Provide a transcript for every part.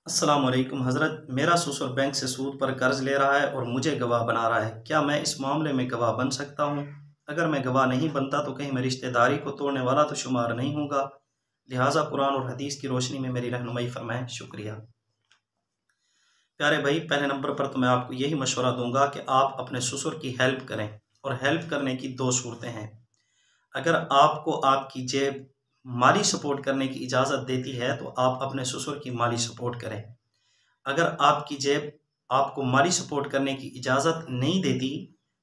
अस्सलाम वालेकुम हज़रत, मेरा ससुर बैंक से सूद पर कर्ज ले रहा है और मुझे गवाह बना रहा है। क्या मैं इस मामले में गवाह बन सकता हूँ? अगर मैं गवाह नहीं बनता तो कहीं मैं रिश्तेदारी को तोड़ने वाला तो शुमार नहीं होगा। लिहाजा कुरान और हदीस की रोशनी में मेरी रहनुमाई फरमाएं। शुक्रिया। प्यारे भाई, पहले नंबर पर तो मैं आपको यही मशवरा दूंगा कि आप अपने ससुर की हेल्प करें, और हेल्प करने की दो सूरतें हैं। अगर आपको आपकी जेब माली सपोर्ट करने की इजाज़त देती है तो आप अपने ससुर की माली सपोर्ट करें। अगर आपकी जेब आपको माली सपोर्ट करने की इजाज़त नहीं देती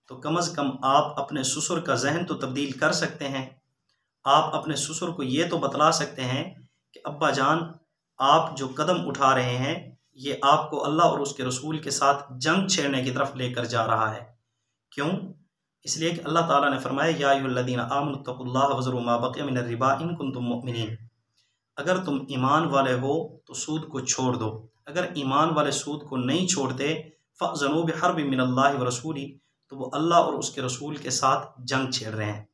तो कम अज़ कम आप अपने ससुर का जहन तो तब्दील कर सकते हैं। आप अपने ससुर को ये तो बतला सकते हैं कि अब्बा जान, आप जो कदम उठा रहे हैं ये आपको अल्लाह और उसके रसूल के साथ जंग छेड़ने की तरफ लेकर जा रहा है। क्यों? इसलिए कि अल्लाह ताला ने फरमाया, या अय्युहल्लज़ीना आमनुत्तकुल्लाह वज़रू मा बक़िया मिनर रिबा इन कुंतुम मुमिनीन। अगर तुम ईमान वाले हो तो सूद को छोड़ दो। अगर ईमान वाले सूद को नहीं छोड़ते, फ़अज़नू बिहर्बिम मिनल्लाहि व रसूली, तो वो अल्लाह और उसके रसूल के साथ जंग छेड़ रहे हैं।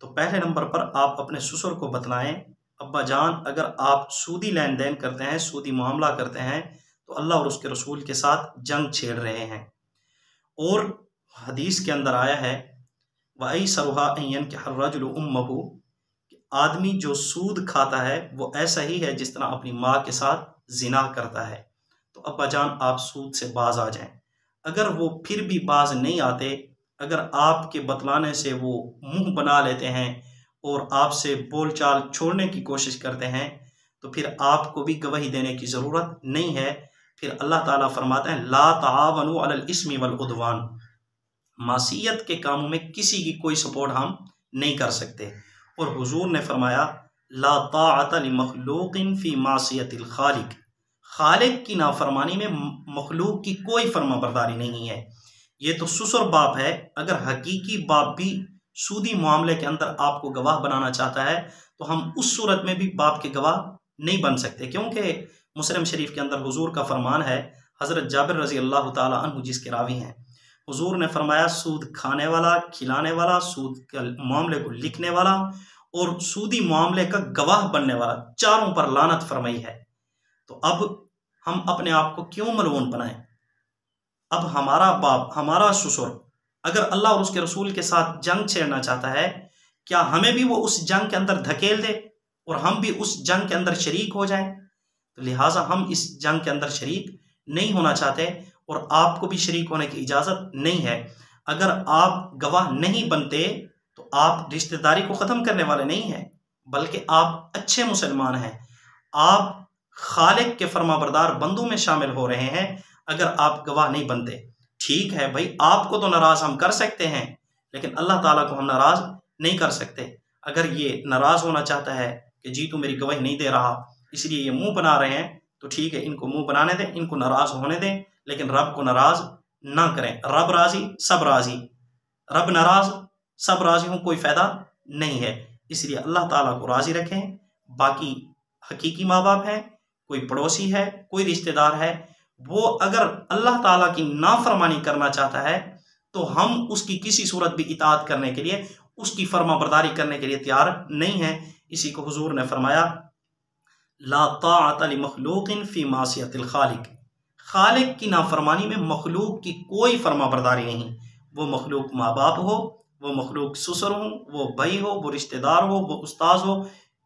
तो पहले नंबर पर आप अपने ससुर को बतलाएं, अब्बा जान, अगर आप सूदी लेन देन करते हैं, सूदी मामला करते हैं, तो अल्लाह और उसके रसूल के साथ जंग छेड़ रहे हैं। और हदीस के अंदर आया है, वअयसरुहा अन यनकिह अर्रजुलु उम्महु, आदमी जो सूद खाता है वो ऐसा ही है जिस तरह अपनी माँ के साथ जिना करता है। तो अब्बा जान, आप सूद से बाज आ जाएं। अगर वो फिर भी बाज नहीं आते, अगर आपके बतलाने से वो मुंह बना लेते हैं और आपसे बोलचाल छोड़ने की कोशिश करते हैं, तो फिर आपको भी गवाही देने की ज़रूरत नहीं है। फिर अल्लाह ताला फरमाते हैं, ला तावनु अलल इस्मि वल उद्वान, मासियत के कामों में किसी की कोई सपोर्ट हम नहीं कर सकते। और हुजूर ने फरमाया, ला ताअत लिमखलूकिन फी मासियतिल खालिक, खालिक की नाफरमानी में मखलूक की कोई फर्मा बरदारी नहीं है। ये तो ससुर बाप है। अगर हकीकी बाप भी सूदी मामले के अंदर आपको गवाह बनाना चाहता है तो हम उस सूरत में भी बाप के गवाह नहीं बन सकते, क्योंकि मुस्लिम शरीफ के अंदर हुजूर का फरमान है, हज़रत जाबिर रज़ी अल्लाह ताला अन्हु जिसके रावी हैं, हुजूर ने फरमाया, सूद खाने वाला, खिलाने वाला, सूद के मामले को लिखने वाला और सूदी मामले का गवाह बनने वाला, चारों पर लानत फरमाई है। तो अब हम अपने आप को क्यों मलून बनाएं? अब हमारा बाप, हमारा ससुर अगर अल्लाह और उसके रसूल के साथ जंग छेड़ना चाहता है, क्या हमें भी वो उस जंग के अंदर धकेल दे और हम भी उस जंग के अंदर शरीक हो जाएं? तो लिहाजा हम इस जंग के अंदर शरीक नहीं होना चाहते और आपको भी शरीक होने की इजाज़त नहीं है। अगर आप गवाह नहीं बनते तो आप रिश्तेदारी को ख़त्म करने वाले नहीं हैं, बल्कि आप अच्छे मुसलमान हैं। आप खालिक के फरमाबरदार बंदों में शामिल हो रहे हैं अगर आप गवाह नहीं बनते। ठीक है भाई, आपको तो नाराज़ हम कर सकते हैं, लेकिन अल्लाह ताला को हम नाराज़ नहीं कर सकते। अगर ये नाराज़ होना चाहता है कि जी तू मेरी गवाही नहीं दे रहा इसलिए ये मुंह बना रहे हैं, तो ठीक है, इनको मुंह बनाने दें, इनको नाराज़ होने दें, लेकिन रब को नाराज़ ना करें। रब राज़ी सब राज़ी, रब नाराज़ सब राज़ी हों, कोई फ़ायदा नहीं है। इसलिए अल्लाह ताला को राज़ी रखें। बाकी हकीकी माँ बाप हैं, कोई पड़ोसी है, कोई रिश्तेदार है, वो अगर अल्लाह ताला की नाफरमानी करना चाहता है तो हम उसकी किसी सूरत भी इताअत करने के लिए, उसकी फर्मा बरदारी करने के लिए तैयार नहीं है। इसी को हुजूर ने फरमाया, ला ताअत लिमखलूकिन फी मासियतिल खालिक, खालिक की नाफरमानी में मखलूक की कोई फर्मा बरदारी नहीं। वो मखलूक माँ बाप हो, वो मखलूक ससुर हो, वो भाई हो, वो रिश्तेदार हो, वो उस्ताद हो,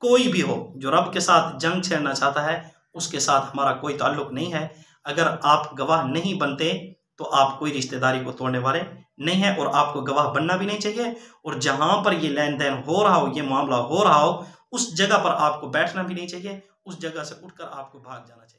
कोई भी हो, जो रब के साथ जंग छेड़ना चाहता है उसके साथ हमारा कोई ताल्लुक नहीं है। अगर आप गवाह नहीं बनते तो आप कोई रिश्तेदारी को तोड़ने वाले नहीं है, और आपको गवाह बनना भी नहीं चाहिए। और जहां पर ये लेन देन हो रहा हो, ये मामला हो रहा हो, उस जगह पर आपको बैठना भी नहीं चाहिए, उस जगह से उठकर आपको भाग जाना चाहिए।